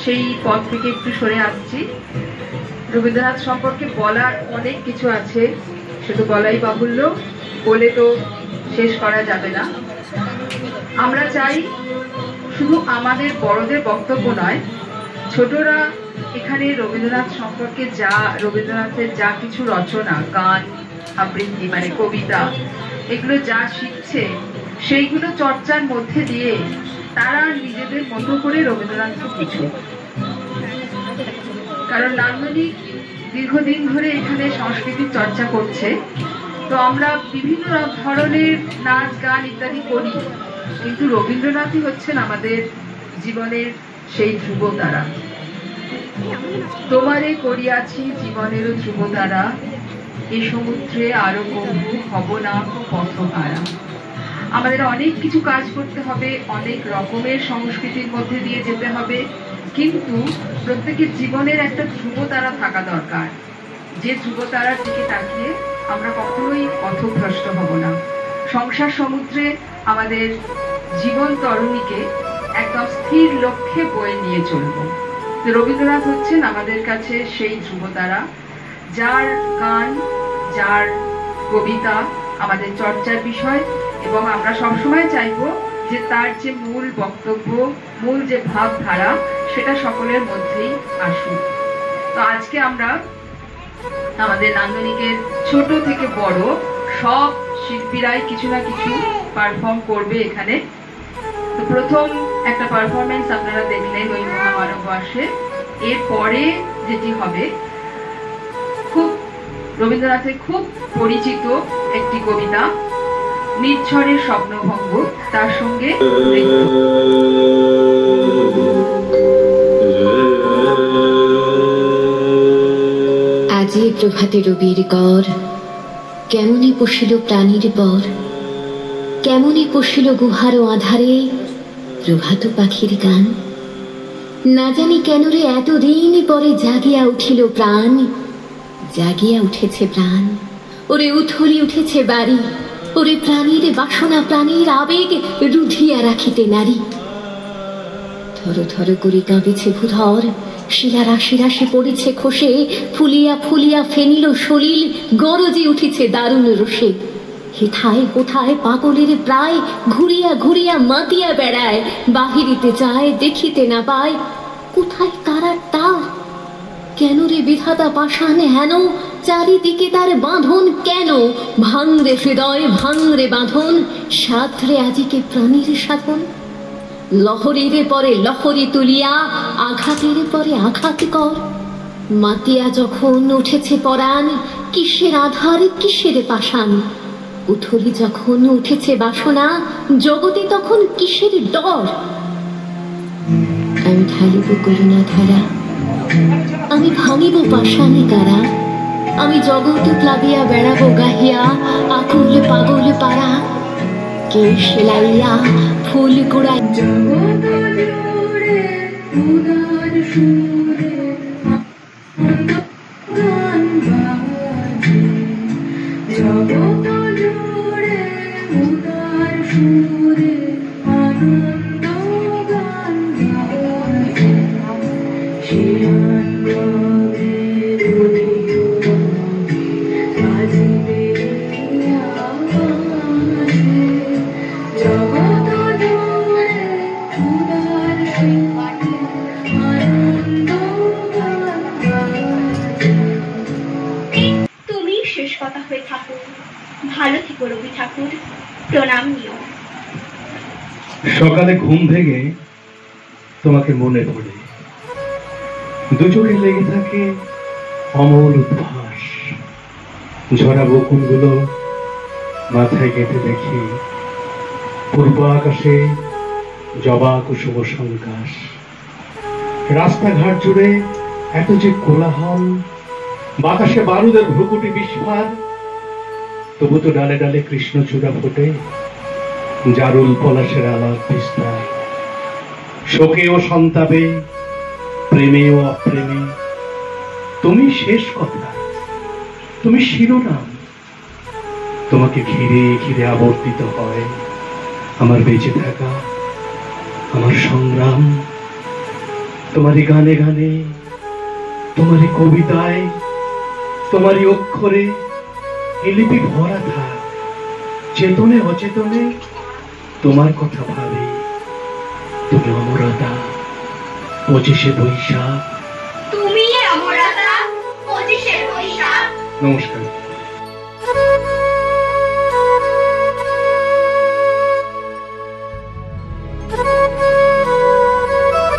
সেই পথ থেকে একটু সরে আসছি। রবীন্দ্রনাথ সম্পর্কে বলার অনেক কিছু আছে, শুধু বলাই বাহুল্য, বলে তো শেষ করা যাবে না। আমরা চাই শুধু আমাদের বড়দের বক্তব্য নয়, ছোটরা এখানে রবীন্দ্রনাথ সম্পর্কে রবীন্দ্রনাথের যা কিছু রচনা, গান, আবৃত্তি মানে কবিতা, এগুলো যা শিখছে সেইগুলো চর্চার মধ্যে দিয়ে তারা নিজেদের মতো করে রবীন্দ্রনাথকে বুঝে। কারণ নান্দনিক দীর্ঘদিন ধরে এখানে সংস্কৃতির চর্চা করছে, তো আমরা বিভিন্ন ধরনের নাচ গান ইত্যাদি করি, কিন্তু রবীন্দ্রনাথই হচ্ছেন আমাদের জীবনের সেই ধ্রুবতারা। তোমারে করিয়াছি জীবনেরও ধ্রুবতারা, এ সমুদ্রে আরো কবু হব না পথহারা। আমাদের অনেক কিছু কাজ করতে হবে, অনেক রকমের সংস্কৃতির মধ্যে দিয়ে যেতে হবে, কিন্তু প্রত্যেকের জীবনের একটা ধ্রুবতারা থাকা দরকার, যে ধ্রুবতারার দিকে তাকিয়ে আমরা কখনোই পথভ্রষ্ট হব না। সংসার সমুদ্রে আমাদের জীবন তরণীকে একদম স্থির লক্ষ্যে বয়ে নিয়ে চলব। রবীন্দ্রনাথ হচ্ছেন আমাদের কাছে সেই ধ্রুবতারা, যার গান, যার কবিতা আমাদের চর্চার বিষয়, এবং আমরা সবসময় চাইবো যে তার যে মূল বক্তব্য, মূল যে ভাবধারা, সেটা সকলের মধ্যেই আসুক। তো আজকে আমরা আমাদের নান্দনিকের ছোট থেকে বড় সব শিল্পীরাই কিছু না কিছু পারফর্ম করবে এখানে। তো প্রথম একটা পারফরমেন্স আপনারা দেখলেন ওই মহামানববর্ষে। এরপরে যেটি হবে খুব রবীন্দ্রনাথের খুব পরিচিত একটি কবিতা, নির্ঝরের স্বপ্নভঙ্গ, তার সঙ্গে আজি প্রভাতে রবির কর, কেমনে পশিল প্রাণীর পর, কেমনে পশিল গুহার আধারে প্রভাত পাখির গান। না জানি কেন রে এতদিন পরে জাগিয়া উঠিল প্রাণ, জাগিয়া উঠেছে প্রাণ, ওরে উথলি উঠেছে বাড়ি, ওরে প্রাণীর বাসনা প্রাণীর আবেগ রুধিয়া রাখিতে নারী। থর থর করে কাঁপিছে ভূধর, শিলা রাশি রাশি পড়েছে খসে, ফুলিয়া ফুলিয়া ফেনিল সলিল, গরজে উঠেছে দারুণ রোষে। হেথায় কোথায় পাগলের প্রায়, ঘুরিয়া ঘুরিয়া মাতিয়া বেড়ায়, বাহিরিতে চায় দেখিতে না পায়, কোথায় কারার তার। কেন রে বিধাতা পাষাণ হেন, চারিদিকে তার বাঁধন কেন, ভাঙরে হৃদয় ভাঙরে বাঁধন, সাধরে আজিকে প্রাণীর সাধন। লহরীর পরে লহরী তুলিয়া, আঘাতের পরে আঘাত কর। মাতিয়া যখন উঠেছে পরাণ, কিসের আধার কিসের পাষাণ। উথলি যখন উঠেছে বাসনা, জগতে তখন কিসের ডর। আমি ঢালিব করুণা ধারা, আমি ভাঙিব পাষাণী কারা, আমি জগৎ প্লাবিয়া বেড়াবো গাহিয়া, আকুল পাগল পারা। কে সেলাইয়া ফুল কুড়াই জগৎ জুড়ে উদার সুরে গান বাজে, জগৎ জুড়ে উদার সুরে আনন্দ গান বাজে। সে সকালে ঘুম ভেঙে তোমাকে মনে পড়ে, দু চোখে লেগে থাকে অমল উদ্ভাস। ঝরা বকুলগুলো মাথায় গেঁথে দেখি পূর্ব আকাশে জবা কুসুম সংকাশ। রাস্তাঘাট জুড়ে এত যে কোলাহল, বাতাসে বারুদের ভ্রুকুটি বিস্ফার, তবু তো ডালে ডালে কৃষ্ণচূড়া ফোটে, জারুল পলাশের আলাপ বিস্তার। শোকে ও সন্তাপে, প্রেমে ও অপ্রেমে, তুমি শেষ কথা, তুমি শিরোনাম। তোমাকে ঘিরে ঘিরে আবর্তিত হয় আমার বেঁচে থাকা, আমার সংগ্রাম। তোমারই গানে গানে, তোমারই কবিতায়, তোমারই অক্ষরে এই লিপি ভরা থাক। চেতনে অচেতনে তোমার কথা ভাবে। তুমি অমরতা, 25শে বৈশাখ। তুমি অমরতা, 25শে বৈশাখ। নমস্কার।